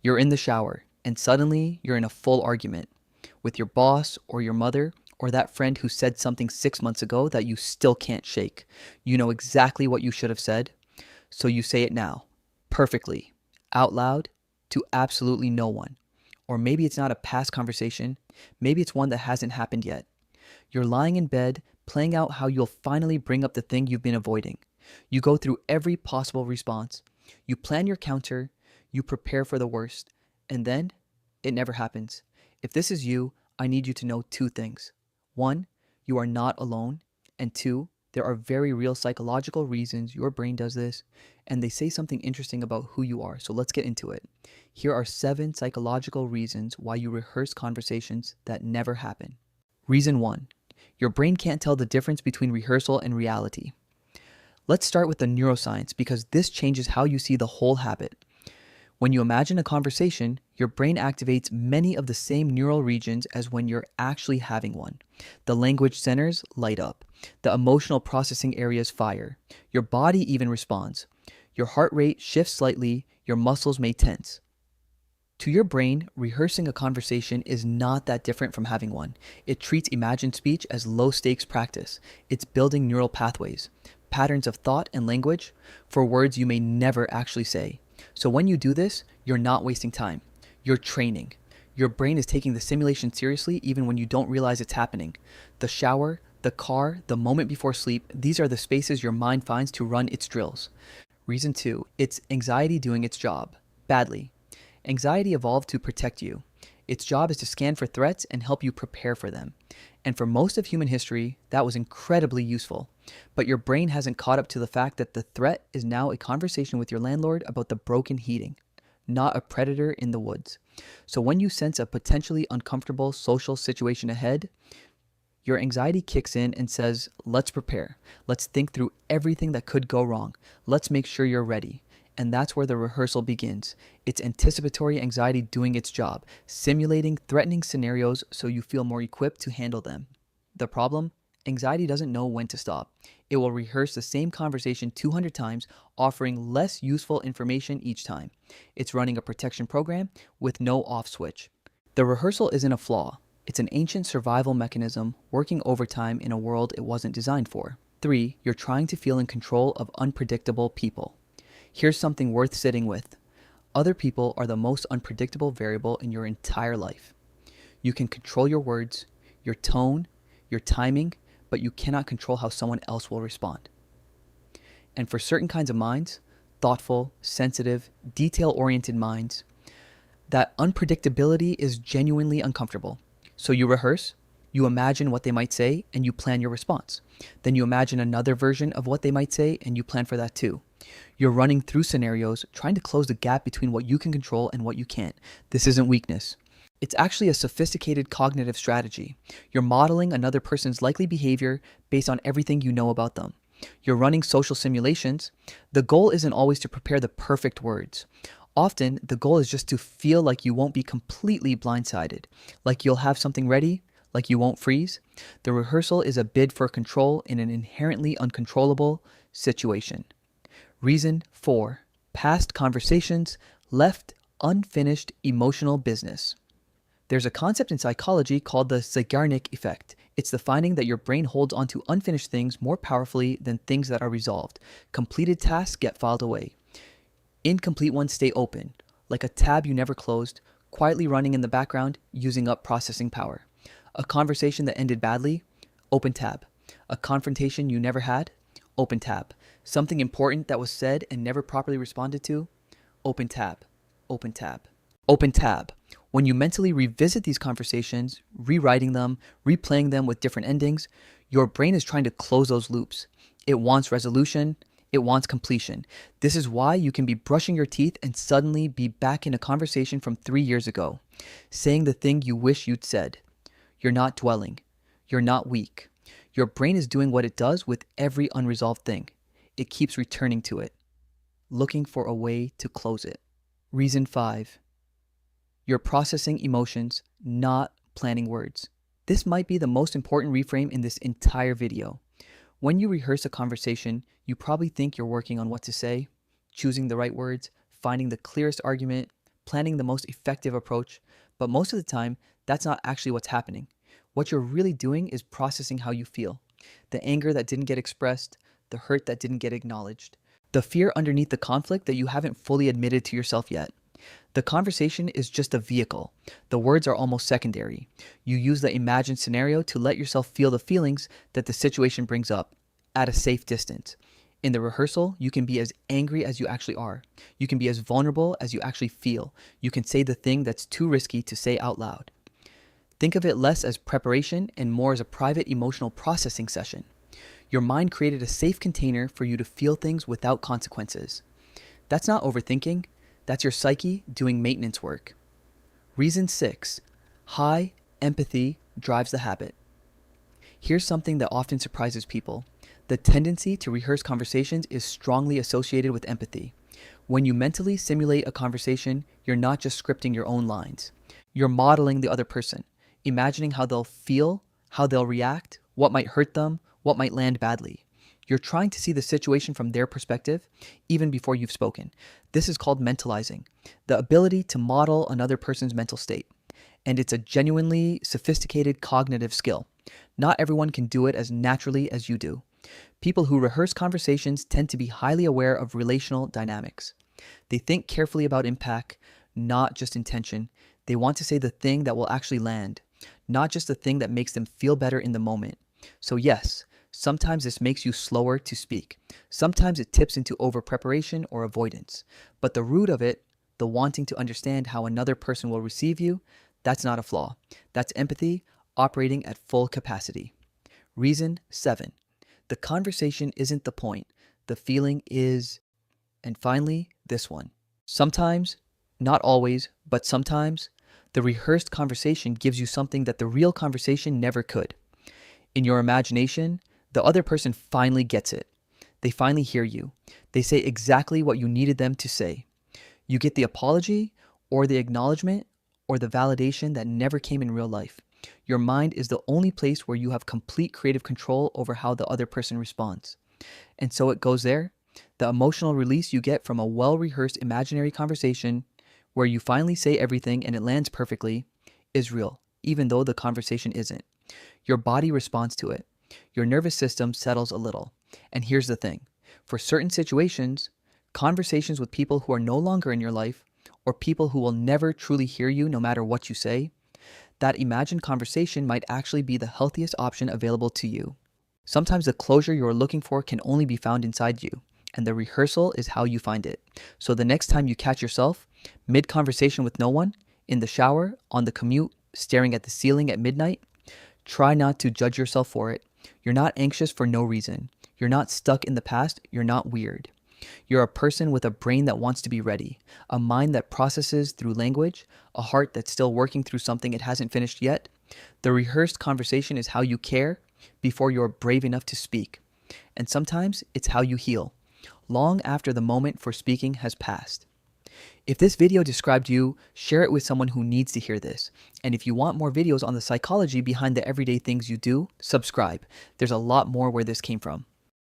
You're in the shower, and suddenly you're in a full argument with your boss or your mother or that friend who said something 6 months ago that you still can't shake. You know exactly what you should have said, so you say it now, perfectly, out loud, to absolutely no one. Or maybe it's not a past conversation, maybe it's one that hasn't happened yet. You're lying in bed, playing out how you'll finally bring up the thing you've been avoiding. You go through every possible response. You plan your counter. You prepare for the worst. And then it never happens. If this is you, I need you to know two things. One, you are not alone. And two, there are very real psychological reasons your brain does this, and they say something interesting about who you are. So let's get into it. Here are 7 psychological reasons why you rehearse conversations that never happen. Reason 1. Your brain can't tell the difference between rehearsal and reality. Let's start with the neuroscience because this changes how you see the whole habit. When you imagine a conversation, your brain activates many of the same neural regions as when you're actually having one. The language centers light up. The emotional processing areas fire. Your body even responds. Your heart rate shifts slightly. Your muscles may tense. To your brain, rehearsing a conversation is not that different from having one. It treats imagined speech as low-stakes practice. It's building neural pathways, patterns of thought and language for words you may never actually say. So when you do this, you're not wasting time. You're training. Your brain is taking the simulation seriously even when you don't realize it's happening. The shower, the car, the moment before sleep, these are the spaces your mind finds to run its drills. Reason 2, it's anxiety doing its job. Badly. Anxiety evolved to protect you. Its job is to scan for threats and help you prepare for them. And for most of human history, that was incredibly useful. But your brain hasn't caught up to the fact that the threat is now a conversation with your landlord about the broken heating, not a predator in the woods. So when you sense a potentially uncomfortable social situation ahead, your anxiety kicks in and says, let's prepare. Let's think through everything that could go wrong. Let's make sure you're ready. And that's where the rehearsal begins. It's anticipatory anxiety doing its job, simulating threatening scenarios so you feel more equipped to handle them. The problem? Anxiety doesn't know when to stop. It will rehearse the same conversation 200 times, offering less useful information each time. It's running a protection program with no off switch. The rehearsal isn't a flaw. It's an ancient survival mechanism working overtime in a world it wasn't designed for. 3. You're trying to feel in control of unpredictable people. Here's something worth sitting with. Other people are the most unpredictable variable in your entire life. You can control your words, your tone, your timing, but you cannot control how someone else will respond. And for certain kinds of minds, thoughtful, sensitive, detail-oriented minds, that unpredictability is genuinely uncomfortable. So you rehearse, you imagine what they might say, and you plan your response. Then you imagine another version of what they might say, and you plan for that too. You're running through scenarios, trying to close the gap between what you can control and what you can't. This isn't weakness. It's actually a sophisticated cognitive strategy. You're modeling another person's likely behavior based on everything you know about them. You're running social simulations. The goal isn't always to prepare the perfect words. Often, the goal is just to feel like you won't be completely blindsided, like you'll have something ready, like you won't freeze. The rehearsal is a bid for control in an inherently uncontrollable situation. Reason 4. Past conversations left unfinished emotional business. There's a concept in psychology called the Zeigarnik effect. It's the finding that your brain holds onto unfinished things more powerfully than things that are resolved. Completed tasks get filed away. Incomplete ones stay open, like a tab you never closed, quietly running in the background, using up processing power. A conversation that ended badly, open tab. A confrontation you never had, open tab. Something important that was said and never properly responded to, open tab, open tab, open tab. When you mentally revisit these conversations, rewriting them, replaying them with different endings, your brain is trying to close those loops. It wants resolution. It wants completion. This is why you can be brushing your teeth and suddenly be back in a conversation from 3 years ago, saying the thing you wish you'd said. You're not dwelling. You're not weak. Your brain is doing what it does with every unresolved thing. It keeps returning to it, looking for a way to close it. Reason 5. You're processing emotions, not planning words. This might be the most important reframe in this entire video. When you rehearse a conversation, you probably think you're working on what to say, choosing the right words, finding the clearest argument, planning the most effective approach, but most of the time, that's not actually what's happening. What you're really doing is processing how you feel. The anger that didn't get expressed, the hurt that didn't get acknowledged, the fear underneath the conflict that you haven't fully admitted to yourself yet. The conversation is just a vehicle. The words are almost secondary. You use the imagined scenario to let yourself feel the feelings that the situation brings up at a safe distance. In the rehearsal, you can be as angry as you actually are. You can be as vulnerable as you actually feel. You can say the thing that's too risky to say out loud. Think of it less as preparation and more as a private emotional processing session. Your mind created a safe container for you to feel things without consequences. That's not overthinking. That's your psyche doing maintenance work. Reason 6. High empathy drives the habit. Here's something that often surprises people. The tendency to rehearse conversations is strongly associated with empathy. When you mentally simulate a conversation, you're not just scripting your own lines. You're modeling the other person, imagining how they'll feel, how they'll react, what might hurt them, what might land badly. You're trying to see the situation from their perspective, even before you've spoken. This is called mentalizing, the ability to model another person's mental state. And it's a genuinely sophisticated cognitive skill. Not everyone can do it as naturally as you do. People who rehearse conversations tend to be highly aware of relational dynamics. They think carefully about impact, not just intention. They want to say the thing that will actually land, not just the thing that makes them feel better in the moment. So yes, sometimes this makes you slower to speak. Sometimes it tips into over-preparation or avoidance. But the root of it, the wanting to understand how another person will receive you, that's not a flaw. That's empathy operating at full capacity. Reason 7. The conversation isn't the point. The feeling is. And finally, this one. Sometimes, not always, but sometimes, the rehearsed conversation gives you something that the real conversation never could. In your imagination, the other person finally gets it. They finally hear you. They say exactly what you needed them to say. You get the apology or the acknowledgement or the validation that never came in real life. Your mind is the only place where you have complete creative control over how the other person responds. And so it goes there. The emotional release you get from a well-rehearsed imaginary conversation where you finally say everything and it lands perfectly is real, even though the conversation isn't. Your body responds to it. Your nervous system settles a little. And here's the thing. For certain situations, conversations with people who are no longer in your life or people who will never truly hear you no matter what you say, that imagined conversation might actually be the healthiest option available to you. Sometimes the closure you're looking for can only be found inside you, and the rehearsal is how you find it. So the next time you catch yourself, mid-conversation with no one, in the shower, on the commute, staring at the ceiling at midnight, try not to judge yourself for it. You're not anxious for no reason. You're not stuck in the past. You're not weird. You're a person with a brain that wants to be ready, a mind that processes through language, a heart that's still working through something it hasn't finished yet. The rehearsed conversation is how you care before you're brave enough to speak. And sometimes it's how you heal, long after the moment for speaking has passed. If this video described you, share it with someone who needs to hear this. And if you want more videos on the psychology behind the everyday things you do, subscribe. There's a lot more where this came from.